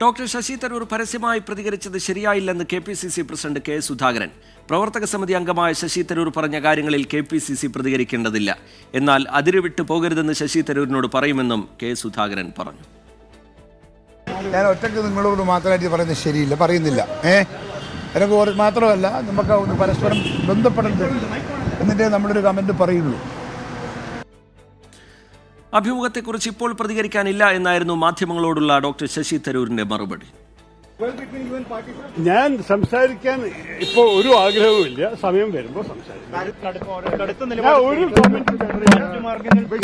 Doctor Sasi Tharoor പരസ്യമായി പ്രതികരിച്ചത് ശരിയായില്ലെന്ന് KPCC president K Sudhakaran. പ്രവർത്തക സമിതി അംഗമായ ശശി തരൂർ പറഞ്ഞ കാര്യങ്ങളിൽ KPCC പ്രതികരിക്കേണ്ടതില്ല. എന്നാൽ അതിരുവിട്ട് പോകരുതെന്ന് ശശി തരൂരിനോട് പറയുമെന്നും കെ സുധാകരൻ പറഞ്ഞു. ഞാൻ ഒറ്റയ്ക്ക് നിങ്ങളോട് മാത്രമായിട്ട് പറയുന്നത് ശരിയില്ല, പറയുന്നില്ല. എനിക്ക് മാത്രമല്ല, നമുക്ക് ഒന്ന് പരസ്പരം ബന്ധപ്പെടേണ്ടതുണ്ട് എന്നിട്ടേ നമ്മളൊരു കമൻറ്റ് പറയുള്ളൂ. അഭിമുഖത്തെക്കുറിച്ച് ഇപ്പോൾ പ്രതികരിക്കാനില്ല എന്നായിരുന്നു മാധ്യമങ്ങളോടുള്ള ഡോക്ടർ ശശി തരൂരിന്റെ മറുപടി. ഞാൻ സംസാരിക്കാൻ ഇപ്പോൾ ഒരു ആഗ്രഹവുമില്ല, സമയം വരുമ്പോൾ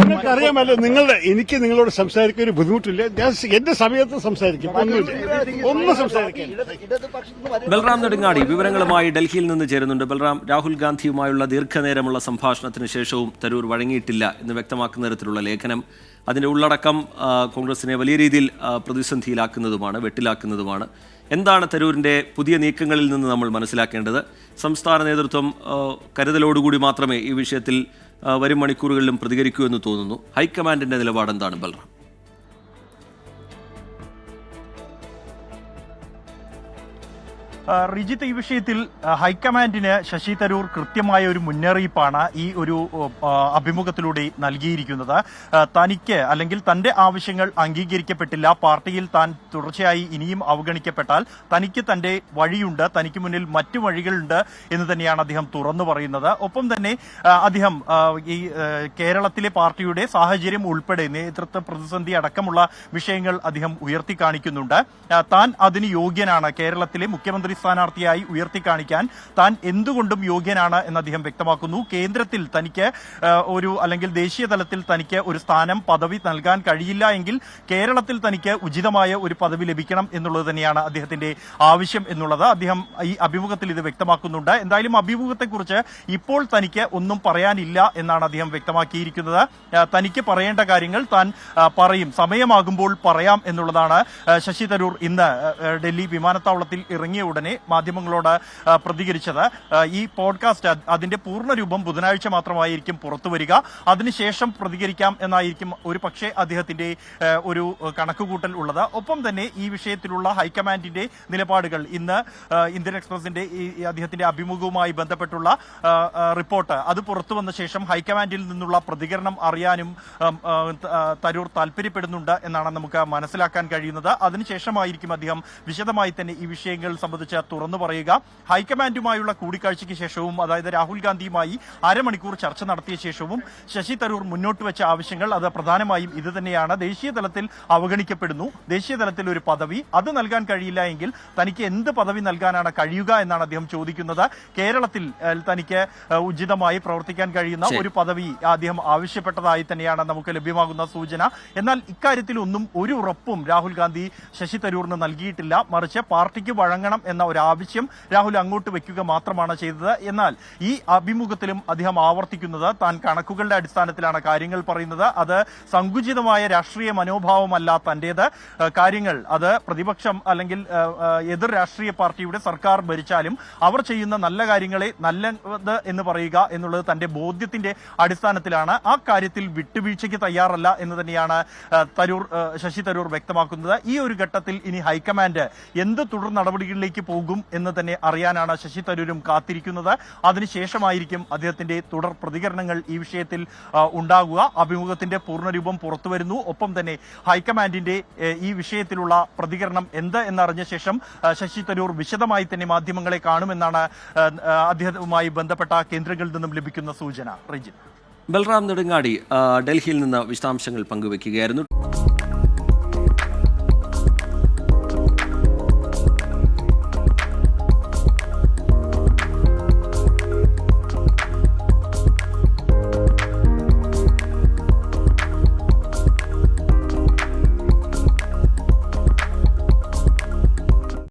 നിങ്ങൾക്ക് അറിയാമല്ലോ, എനിക്ക് നിങ്ങളോട് സംസാരിക്കാൻ ഒരു ബുദ്ധിമുട്ടില്ല. ഞാൻ എന്റെ സമയത്ത് സംസാരിക്കും, ഒന്നും സംസാരിക്കാൻ. ബൽറാം നെടുങ്ങാടി വിവരങ്ങളുമായി ഡൽഹിയിൽ നിന്ന് ചേരുന്നുണ്ട്. ബൽറാം, രാഹുൽ ഗാന്ധിയുമായുള്ള ദീർഘനേരമുള്ള സംഭാഷണത്തിന് ശേഷവും തരൂർ വഴങ്ങിയിട്ടില്ല എന്ന് വ്യക്തമാക്കുന്ന തരത്തിലുള്ള ലേഖനം, അതിൻ്റെ ഉള്ളടക്കം കോൺഗ്രസിനെ വലിയ രീതിയിൽ പ്രതിസന്ധിയിലാക്കുന്നതുമാണ്, വെട്ടിലാക്കുന്നതുമാണ്. എന്താണ് തരൂരിൻ്റെ പുതിയ നീക്കങ്ങളിൽ നിന്ന് നമ്മൾ മനസ്സിലാക്കേണ്ടത്? സംസ്ഥാന നേതൃത്വം കരുതലോടുകൂടി മാത്രമേ ഈ വിഷയത്തിൽ വരും മണിക്കൂറുകളിലും പ്രതികരിക്കൂ എന്ന് തോന്നുന്നു. ഹൈക്കമാൻഡിൻ്റെ നിലപാട് എന്താണ് ബൽറാം? റിജിത്ത്, ഈ വിഷയത്തിൽ ഹൈക്കമാൻഡിന് ശശി തരൂർ കൃത്യമായ ഒരു മുന്നറിയിപ്പാണ് ഈ ഒരു അഭിമുഖത്തിലൂടെ നൽകിയിരിക്കുന്നത്. തനിക്ക് അല്ലെങ്കിൽ തന്റെ ആവശ്യങ്ങൾ അംഗീകരിക്കപ്പെട്ടില്ല, പാർട്ടിയിൽ താൻ തുടർച്ചയായി ഇനിയും അവഗണിക്കപ്പെട്ടാൽ തനിക്ക് തന്റെ വഴിയുണ്ട്, തനിക്ക് മുന്നിൽ മറ്റു വഴികളുണ്ട് എന്ന് തന്നെയാണ് അദ്ദേഹം തുറന്നു പറയുന്നത്. ഒപ്പം തന്നെ അദ്ദേഹം ഈ കേരളത്തിലെ പാർട്ടിയുടെ സാഹചര്യം ഉൾപ്പെടെ നേതൃത്വ പ്രതിസന്ധി അടക്കമുള്ള വിഷയങ്ങൾ അദ്ദേഹം ഉയർത്തി കാണിക്കുന്നുണ്ട്. താൻ അതിന് യോഗ്യനാണ്, കേരളത്തിലെ മുഖ്യമന്ത്രി സ്ഥാനാർത്ഥിയായി ഉയർത്തിക്കാണിക്കാൻ താൻ എന്തുകൊണ്ടും യോഗ്യനാണ് എന്ന് അദ്ദേഹം വ്യക്തമാക്കുന്നു. കേന്ദ്രത്തിൽ തനിക്ക് അല്ലെങ്കിൽ ദേശീയ തലത്തിൽ തനിക്ക് ഒരു സ്ഥാനം, പദവി നൽകാൻ കഴിയില്ല എങ്കിൽ കേരളത്തിൽ തനിക്ക് ഉചിതമായ ഒരു പദവി ലഭിക്കണം എന്നുള്ളത് തന്നെയാണ് അദ്ദേഹത്തിന്റെ ആവശ്യം എന്നുള്ളത് അദ്ദേഹം ഈ അഭിമുഖത്തിൽ ഇത് വ്യക്തമാക്കുന്നുണ്ട്. എന്തായാലും അഭിമുഖത്തെക്കുറിച്ച് ഇപ്പോൾ തനിക്ക് ഒന്നും പറയാനില്ല എന്നാണ് അദ്ദേഹം വ്യക്തമാക്കിയിരിക്കുന്നത്. തനിക്ക് പറയേണ്ട കാര്യങ്ങൾ താൻ പറയും, സമയമാകുമ്പോൾ പറയാം എന്നുള്ളതാണ് ശശി തരൂർ ഇന്ന് ഡൽഹി വിമാനത്താവളത്തിൽ ഇറങ്ങിയ ഉടനെ മാധ്യമങ്ങളോട് പ്രതികരിച്ചത്. ഈ പോഡ്കാസ്റ്റ് അതിന്റെ പൂർണ്ണരൂപം ബുധനാഴ്ച മാത്രമായിരിക്കും പുറത്തുവരിക. അതിനുശേഷം പ്രതികരിക്കാം എന്നായിരിക്കും ഒരു പക്ഷേ അദ്ദേഹത്തിന്റെ ഒരു കണക്കുകൂട്ടൽ ഉള്ളത്. ഒപ്പം തന്നെ ഈ വിഷയത്തിലുള്ള ഹൈക്കമാൻഡിന്റെ നിലപാടുകൾ ഇന്ന് ഇന്ത്യൻ എക്സ്പ്രസിന്റെ അദ്ദേഹത്തിന്റെ അഭിമുഖവുമായി ബന്ധപ്പെട്ടുള്ള റിപ്പോർട്ട് അത് പുറത്തു വന്ന ശേഷം ഹൈക്കമാൻഡിൽ നിന്നുള്ള പ്രതികരണം അറിയാനും തരൂർ താല്പര്യപ്പെടുന്നുണ്ട് എന്നാണ് നമുക്ക് മനസ്സിലാക്കാൻ കഴിയുന്നത്. അതിനുശേഷമായിരിക്കും അദ്ദേഹം വിശദമായി തന്നെ ഈ വിഷയങ്ങൾ സംബന്ധിച്ച് തുറന്നു പറയുക. ഹൈക്കമാൻഡുമായുള്ള കൂടിക്കാഴ്ചയ്ക്ക് ശേഷവും, അതായത് രാഹുൽ ഗാന്ധിയുമായി അരമണിക്കൂർ ചർച്ച നടത്തിയ ശേഷവും ശശി തരൂർ മുന്നോട്ട് വെച്ച ആവശ്യങ്ങൾ അത് പ്രധാനമായും ഇത് തന്നെയാണ്. ദേശീയ തലത്തിൽ അവഗണിക്കപ്പെടുന്നു, ദേശീയ തലത്തിൽ ഒരു പദവി അത് നൽകാൻ കഴിയില്ല എങ്കിൽ തനിക്ക് എന്ത് പദവി നൽകാനാണ് കഴിയുക എന്നാണ് അദ്ദേഹം ചോദിക്കുന്നത്. കേരളത്തിൽ തനിക്ക് ഉചിതമായി പ്രവർത്തിക്കാൻ കഴിയുന്ന ഒരു പദവി അദ്ദേഹം ആവശ്യപ്പെട്ടതായി തന്നെയാണ് നമുക്ക് ലഭ്യമാകുന്ന സൂചന. എന്നാൽ ഇക്കാര്യത്തിൽ ഒരു ഉറപ്പും രാഹുൽ ഗാന്ധി ശശി തരൂറിന് നൽകിയിട്ടില്ല. മറിച്ച് പാർട്ടിക്ക് വഴങ്ങണം എന്ന ഒരു ആവശ്യം രാഹുൽ അങ്ങോട്ട് വെക്കുക മാത്രമാണ് ചെയ്തത്. എന്നാൽ ഈ അഭിമുഖത്തിലും അദ്ദേഹം ആവർത്തിക്കുന്നത് താൻ കണക്കുകളുടെ അടിസ്ഥാനത്തിലാണ് കാര്യങ്ങൾ പറയുന്നത്. അത് സങ്കുചിതമായ രാഷ്ട്രീയ മനോഭാവമല്ല തന്റേത്. കാര്യങ്ങൾ അത് പ്രതിപക്ഷം അല്ലെങ്കിൽ എതിർ രാഷ്ട്രീയ പാർട്ടിയുടെ സർക്കാർ ഭരിച്ചാലും അവർ ചെയ്യുന്ന നല്ല കാര്യങ്ങളെ നല്ലത് എന്ന് പറയുക എന്നുള്ളത് തന്റെ ബോധ്യത്തിന്റെ അടിസ്ഥാനത്തിലാണ്. ആ കാര്യത്തിൽ വിട്ടുവീഴ്ചയ്ക്ക് തയ്യാറല്ല എന്ന് തന്നെയാണ് ശശി തരൂർ വ്യക്തമാക്കുന്നത്. ഈ ഒരു ഘട്ടത്തിൽ ഇനി ഹൈക്കമാൻഡ് എന്ത് തുടർ നടപടികളിലേക്ക് പോകും എന്ന് തന്നെ അറിയാനാണ് ശശി തരൂരും കാത്തിരിക്കുന്നത്. അതിനുശേഷമായിരിക്കും അദ്ദേഹത്തിന്റെ തുടർ പ്രതികരണങ്ങൾ ഈ വിഷയത്തിൽ ഉണ്ടാകുക. അഭിമുഖത്തിന്റെ പൂർണ്ണരൂപം പുറത്തുവരുന്നു. ഒപ്പം തന്നെ ഹൈക്കമാൻഡിന്റെ ഈ വിഷയത്തിലുള്ള പ്രതികരണം എന്ത് എന്നറിഞ്ഞ ശേഷം ശശി തരൂർ വിശദമായി തന്നെ മാധ്യമങ്ങളെ കാണുമെന്നാണ് അദ്ദേഹവുമായി ബന്ധപ്പെട്ട കേന്ദ്രങ്ങളിൽ നിന്നും ലഭിക്കുന്ന സൂചന. റിജിത്ത്, ബൽറാം നെടുങ്ങാടി ഡൽഹിയിൽ നിന്ന് വിശദാംശങ്ങൾ പങ്കുവയ്ക്കുകയായിരുന്നു.